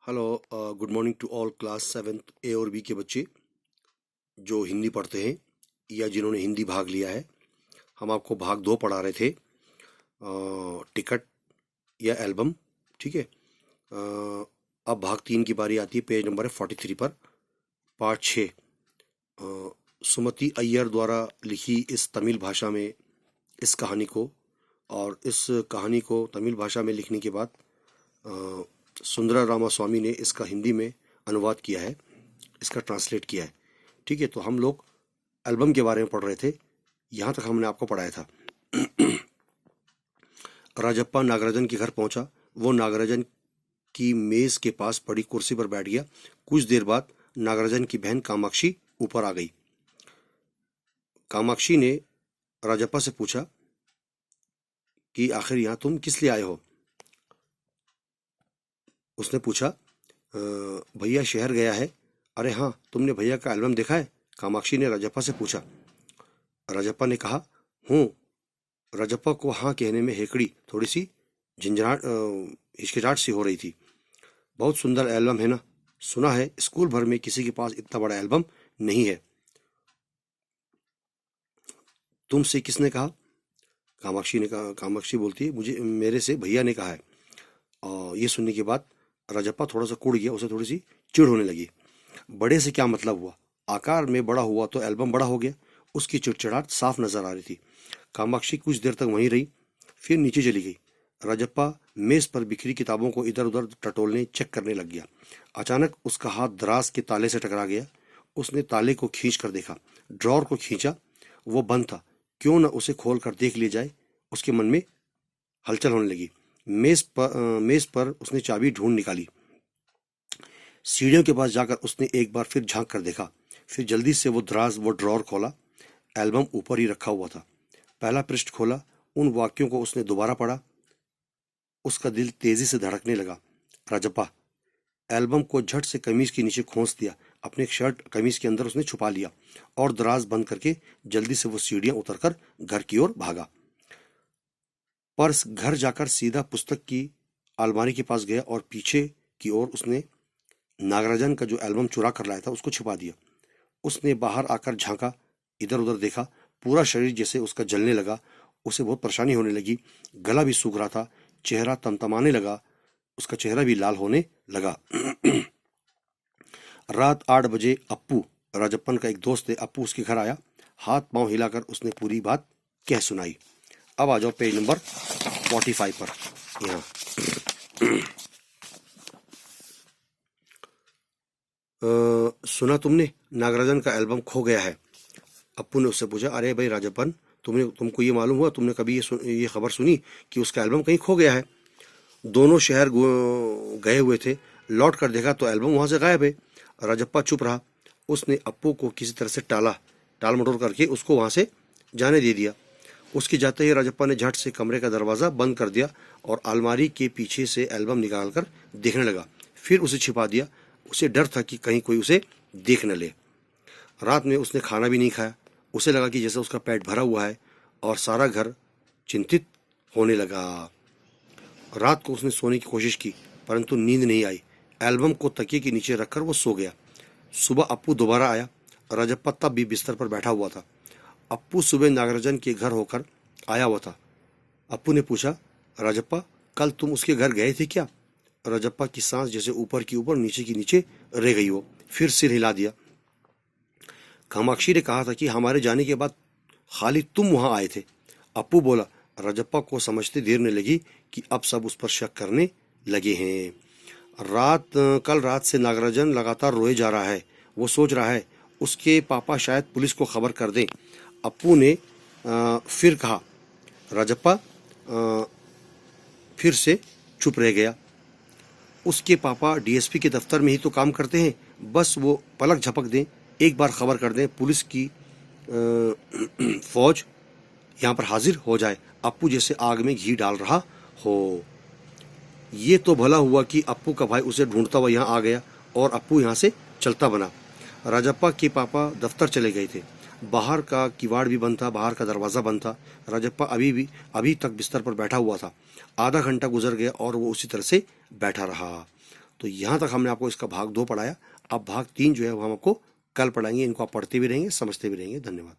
Hello. Good morning to all class 7th A और B के बच्चे जो हिंदी पढ़ते हैं या जिन्होंने हिंदी भाग लिया है। हम आपको भाग 2 पढ़ा रहे थे, टिकट या एल्बम। ठीक है। अब भाग 3 की बारी आती है। पेज नंबर है 43 पर, पार्ट 6। सुमति अय्यर द्वारा लिखी इस तमिल भाषा में इस कहानी को, और इस कहानी को तमिल भाषा में लिखने के बाद सुंदरा रामास्वामी ने इसका हिंदी में अनुवाद किया है, इसका ट्रांसलेट किया है। ठीक है। तो हम लोग एल्बम के बारे में पढ़ रहे थे, यहाँ तक हमने आपको पढ़ाया था। राजप्पा नागराजन के घर पहुंचा। वो नागराजन की मेज के पास पड़ी कुर्सी पर बैठ गया। कुछ देर बाद नागराजन की बहन कामाक्षी ऊपर आ गई। कामाक्षी ने राजप्पा से पूछा कि आखिर यहाँ तुम किस लिए आए हो। उसने पूछा, भैया शहर गया है। अरे हाँ, तुमने भैया का एल्बम देखा है? कामाक्षी ने राजप्पा से पूछा। राजप्पा ने कहा, हूँ। राजप्पा को हाँ कहने में हेकड़ी थोड़ी सी झंझनाहट हिचकिचाहट सी हो रही थी। बहुत सुंदर एल्बम है ना? सुना है स्कूल भर में किसी के पास इतना बड़ा एल्बम नहीं है। तुमसे किसने कहा? कामाक्षी ने कहा। कामाक्षी बोलती है, मुझे मेरे से भैया ने कहा है। और ये सुनने के बाद राजप्पा थोड़ा सा कुड़ गया, उसे थोड़ी सी चिढ़ होने लगी। बड़े से क्या मतलब हुआ? आकार में बड़ा हुआ तो एल्बम बड़ा हो गया। उसकी चिड़चिड़ाहट साफ नजर आ रही थी। कामाक्षी कुछ देर तक वहीं रही, फिर नीचे चली गई। राजप्पा मेज पर बिखरी किताबों को इधर उधर टटोलने चेक करने लग गया। अचानक उसका हाथ दराज के ताले से टकरा गया। उसने ताले को खींच कर देखा। ड्रॉर को खींचा, वो बंद था। क्यों न उसे खोल कर देख लिया जाए, उसके मन में हलचल होने लगी। मेज पर उसने चाबी ढूंढ निकाली। सीढ़ियों के पास जाकर उसने एक बार फिर झांक कर देखा। फिर जल्दी से वो ड्रॉर खोला। एल्बम ऊपर ही रखा हुआ था। पहला पृष्ठ खोला। उन वाक्यों को उसने दोबारा पढ़ा। उसका दिल तेजी से धड़कने लगा। राजप्पा। एल्बम को झट से कमीज के नीचे खोस दिया। अपने शर्ट कमीज के अंदर उसने छुपा लिया और दराज बंद करके जल्दी से वो सीढ़ियां उतरकर घर की ओर भागा। पर घर जाकर सीधा पुस्तक की अलमारी के पास गया और पीछे की ओर उसने नागराजन का जो एल्बम चुरा कर लाया था उसको छिपा दिया। उसने बाहर आकर झांका, इधर उधर देखा। पूरा शरीर जैसे उसका जलने लगा। उसे बहुत परेशानी होने लगी। गला भी सूख रहा था, चेहरा तमतमाने लगा, उसका चेहरा भी लाल होने लगा। रात 8 बजे अप्पू, राजप्पन का एक दोस्त है, अप्पू उसके घर आया। हाथ पांव हिलाकर उसने पूरी बात कह सुनाई। अब आ जाओ पेज नंबर 45 पर। यहाँ सुना तुमने नागराजन का एल्बम खो गया है? अप्पू ने उससे पूछा। अरे भाई राजप्पन, तुमको ये मालूम हुआ? तुमने कभी ये खबर सुनी कि उसका एल्बम कहीं खो गया है? दोनों शहर गए हुए थे, लौट कर देखा तो एल्बम वहां से गायब है। राजप्पा चुप रहा। उसने अप्पू को किसी तरह से टाल मटोल करके उसको वहां से जाने दे दिया। उसके जाते ही राजप्पा ने झट से कमरे का दरवाजा बंद कर दिया और अलमारी के पीछे से एल्बम निकालकर देखने लगा। फिर उसे छिपा दिया। उसे डर था कि कहीं कोई उसे देख न ले। रात में उसने खाना भी नहीं खाया। उसे लगा कि जैसे उसका पेट भरा हुआ है और सारा घर चिंतित होने लगा। रात को उसने सोने की कोशिश की, परंतु नींद नहीं आई। एल्बम को तकिए के नीचे रखकर वो सो गया। सुबह अप्पू दोबारा आया। राजप्पा तब भी बिस्तर पर बैठा हुआ था। अप्पू सुबह नागराजन के घर होकर आया हुआ था। अप्पू ने पूछा, राजप्पा, कल तुम उसके घर गए थे क्या? राजप्पा की सांस जैसे ऊपर की ऊपर नीचे की नीचे रह गई हो। फिर सिर हिला दिया। कामाक्षी ने कहा था कि हमारे जाने के बाद खाली तुम वहां आए थे। अप्पू बोला। राजप्पा को समझते देर ने लगी कि अब सब उस पर शक करने लगे हैं। कल रात से नागराजन लगातार रोए जा रहा है। वो सोच रहा है उसके पापा शायद पुलिस को खबर कर दें। अप्पू ने फिर कहा। राजप्पा फिर से चुप रह गया। उसके पापा डीएसपी के दफ्तर में ही तो काम करते हैं। बस वो पलक झपक दें, एक बार खबर कर दें, पुलिस की फौज यहाँ पर हाजिर हो जाए। अप्पू जैसे आग में घी डाल रहा हो। ये तो भला हुआ कि अप्पू का भाई उसे ढूंढता हुआ यहाँ आ गया और अप्पू यहाँ से चलता बना। राजप्पा के पापा दफ्तर चले गए थे। बाहर का किवाड़ भी बंद था, बाहर का दरवाज़ा बंद था। राजप्पा अभी तक बिस्तर पर बैठा हुआ था। आधा घंटा गुजर गया और वो उसी तरह से बैठा रहा। तो यहाँ तक हमने आपको इसका भाग 2 पढ़ाया। अब भाग 3 जो है वो हम आपको कल पढ़ाएंगे। इनको आप पढ़ते भी रहेंगे, समझते भी रहेंगे। धन्यवाद।